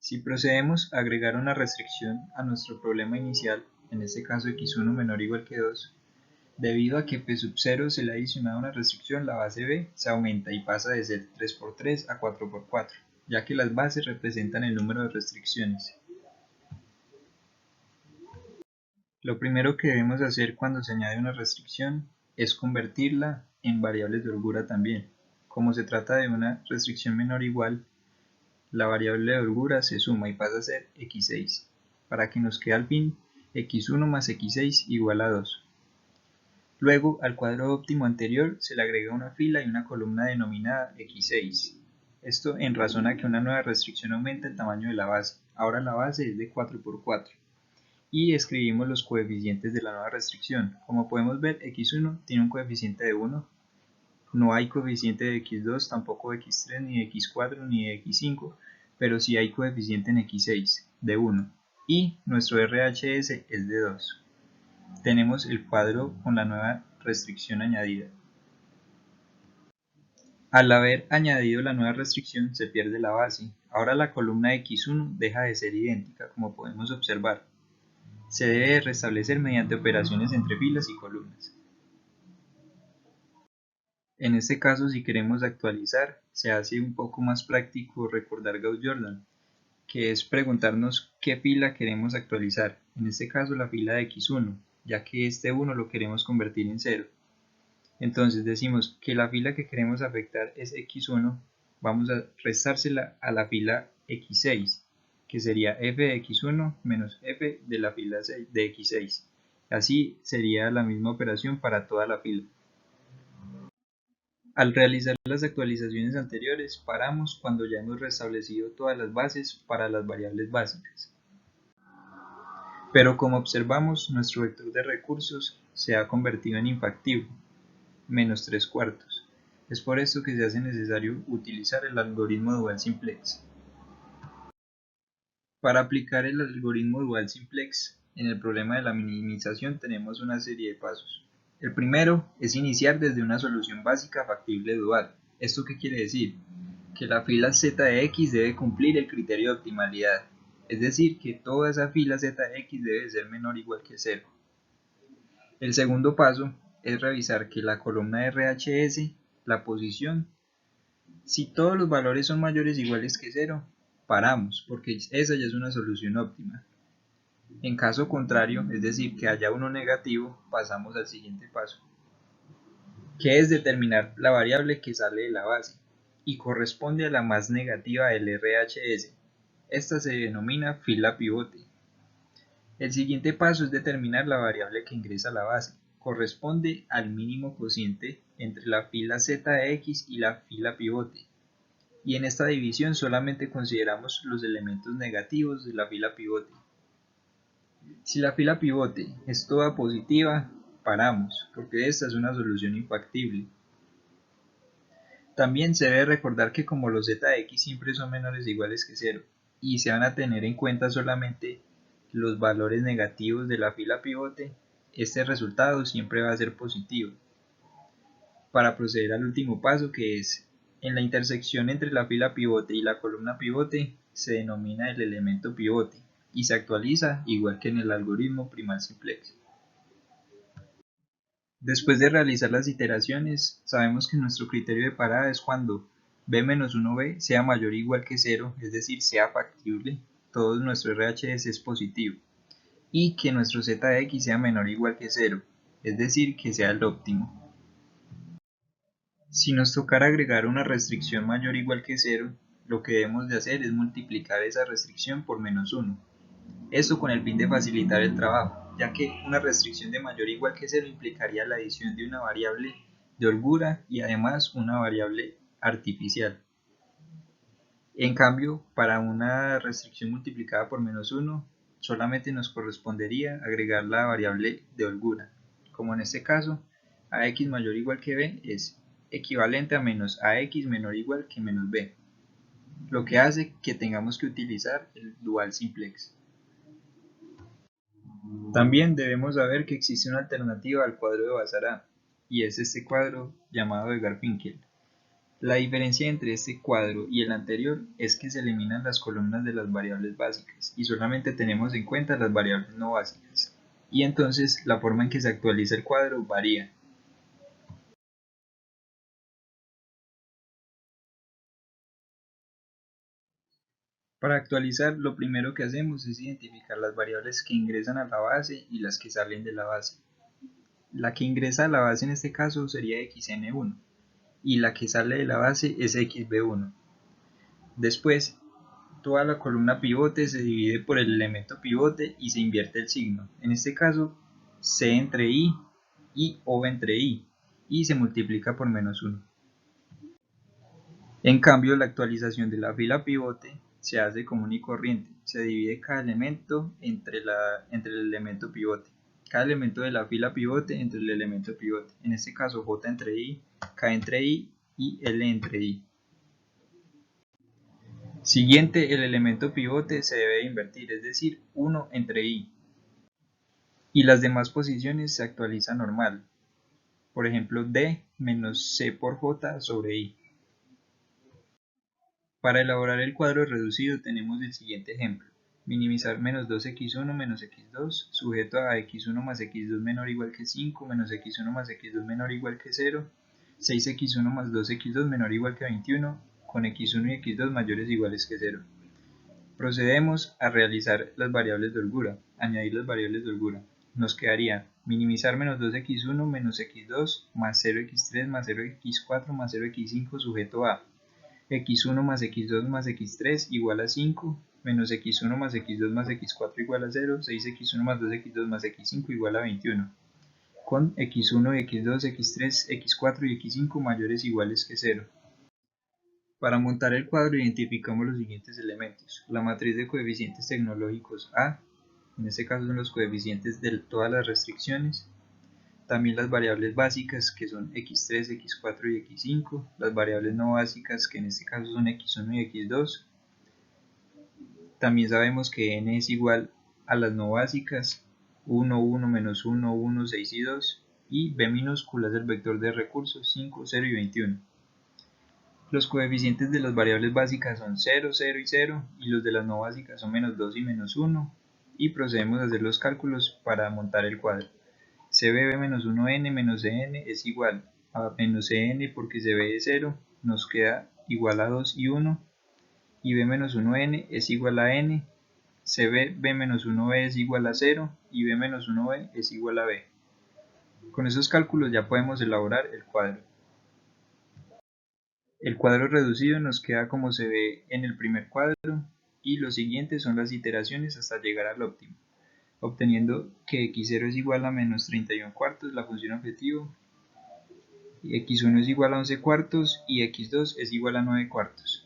Si procedemos a agregar una restricción a nuestro problema inicial, en este caso x1 menor o igual que 2, debido a que p sub 0 se le ha adicionado una restricción, la base b se aumenta y pasa de ser 3 por 3 a 4 por 4, ya que las bases representan el número de restricciones. Lo primero que debemos hacer cuando se añade una restricción es convertirla en variables de holgura también. Como se trata de una restricción menor o igual, la variable de holgura se suma y pasa a ser x6, para que nos quede al fin x1 más x6 igual a 2. Luego, al cuadro óptimo anterior se le agrega una fila y una columna denominada x6. Esto en razón a que una nueva restricción aumenta el tamaño de la base. Ahora la base es de 4 por 4. Y escribimos los coeficientes de la nueva restricción. Como podemos ver, x1 tiene un coeficiente de 1, no hay coeficiente de x2, tampoco de x3, ni de x4, ni de x5, pero sí hay coeficiente en x6 de 1, y nuestro RHS es de 2. Tenemos el cuadro con la nueva restricción añadida. Al haber añadido la nueva restricción se pierde la base. Ahora la columna x1 deja de ser idéntica, como podemos observar. Se debe restablecer mediante operaciones entre filas y columnas. En este caso, si queremos actualizar, se hace un poco más práctico recordar Gauss-Jordan, que es preguntarnos qué fila queremos actualizar. En este caso, la fila de x1, ya que este 1 lo queremos convertir en 0. Entonces decimos que la fila que queremos afectar es x1, vamos a restársela a la fila x6, que sería f de x1 menos f de la fila de x6. Así sería la misma operación para toda la fila. Al realizar las actualizaciones anteriores, paramos cuando ya hemos restablecido todas las bases para las variables básicas. Pero como observamos, nuestro vector de recursos se ha convertido en infactivo, menos 3/4. Es por esto que se hace necesario utilizar el algoritmo dual simplex. Para aplicar el algoritmo dual simplex en el problema de la minimización tenemos una serie de pasos. El primero es iniciar desde una solución básica factible dual. ¿Esto qué quiere decir? Que la fila z de x debe cumplir el criterio de optimalidad, es decir, que toda esa fila z de x debe ser menor o igual que 0. El segundo paso es revisar que la columna RHS, la posición, si todos los valores son mayores o iguales que 0, paramos, porque esa ya es una solución óptima. En caso contrario, es decir, que haya uno negativo, pasamos al siguiente paso, que es determinar la variable que sale de la base y corresponde a la más negativa del RHS. Esta se denomina fila pivote. El siguiente paso es determinar la variable que ingresa a la base. Corresponde al mínimo cociente entre la fila z de x y la fila pivote. Y en esta división solamente consideramos los elementos negativos de la fila pivote. Si la fila pivote es toda positiva, paramos, porque esta es una solución infactible. También se debe recordar que como los z de x siempre son menores o iguales que 0, y se van a tener en cuenta solamente los valores negativos de la fila pivote, este resultado siempre va a ser positivo. Para proceder al último paso, que es en la intersección entre la fila pivote y la columna pivote, se denomina el elemento pivote y se actualiza igual que en el algoritmo primal simplex. Después de realizar las iteraciones, sabemos que nuestro criterio de parada es cuando b-1b sea mayor o igual que 0, es decir, sea factible, todo nuestro RHS es positivo, y que nuestro z de x sea menor o igual que 0, es decir, que sea el óptimo. Si nos tocara agregar una restricción mayor o igual que 0, lo que debemos de hacer es multiplicar esa restricción por menos 1. Esto con el fin de facilitar el trabajo, ya que una restricción de mayor o igual que 0 implicaría la adición de una variable de holgura y además una variable artificial. En cambio, para una restricción multiplicada por menos 1, solamente nos correspondería agregar la variable de holgura, como en este caso, ax mayor o igual que b es equivalente a menos ax menor o igual que menos b, lo que hace que tengamos que utilizar el dual simplex. También debemos saber que existe una alternativa al cuadro de Bazar A, y es este cuadro llamado de Garfinkel. La diferencia entre este cuadro y el anterior es que se eliminan las columnas de las variables básicas y solamente tenemos en cuenta las variables no básicas. Y entonces la forma en que se actualiza el cuadro varía. Para actualizar, lo primero que hacemos es identificar las variables que ingresan a la base y las que salen de la base. La que ingresa a la base en este caso sería xn1 y la que sale de la base es xb1. Después, toda la columna pivote se divide por el elemento pivote y se invierte el signo. En este caso, C entre I y O entre I, y se multiplica por -1. En cambio, la actualización de la fila pivote se hace común y corriente. Se divide cada elemento entre el elemento pivote. Cada elemento de la fila pivote entre el elemento pivote. En este caso, J entre I, K entre I y L entre I. Siguiente, el elemento pivote se debe invertir, es decir, 1 entre I. Y las demás posiciones se actualizan normal. Por ejemplo, D menos C por J sobre I. Para elaborar el cuadro reducido tenemos el siguiente ejemplo. Minimizar menos 2x1 menos x2 sujeto a x1 más x2 menor o igual que 5 menos x1 más x2 menor o igual que 0, 6x1 más 2x2 menor o igual que 21 con x1 y x2 mayores o iguales que 0. Procedemos a realizar las variables de holgura, añadir las variables de holgura. Nos quedaría minimizar menos 2x1 menos x2 más 0x3 más 0x4 más 0x5 sujeto a x1 más x2 más x3 igual a 5, menos x1 más x2 más x4 igual a 0, 6x1 más 2x2 más x5 igual a 21, con x1, x2, x3, x4 y x5 mayores o iguales que 0. Para montar el cuadro identificamos los siguientes elementos: la matriz de coeficientes tecnológicos A, en este caso son los coeficientes de todas las restricciones, también las variables básicas que son x3, x4 y x5, las variables no básicas que en este caso son x1 y x2, también sabemos que n es igual a las no básicas 1, 1, menos 1, 1, 6 y 2, y b minúscula es el vector de recursos 5, 0 y 21. Los coeficientes de las variables básicas son 0, 0 y 0, y los de las no básicas son menos 2 y menos 1, y procedemos a hacer los cálculos para montar el cuadro. CB menos 1n menos cn es igual a menos cn porque CB es 0, nos queda igual a 2 y 1, y b menos 1n es igual a n, CB b menos 1b es igual a 0, y b menos 1b es igual a b. Con esos cálculos ya podemos elaborar el cuadro. El cuadro reducido nos queda como se ve en el primer cuadro, y los siguientes son las iteraciones hasta llegar al óptimo, obteniendo que x0 es igual a menos 31 cuartos, la función objetivo, x1 es igual a 11 cuartos y x2 es igual a 9 cuartos.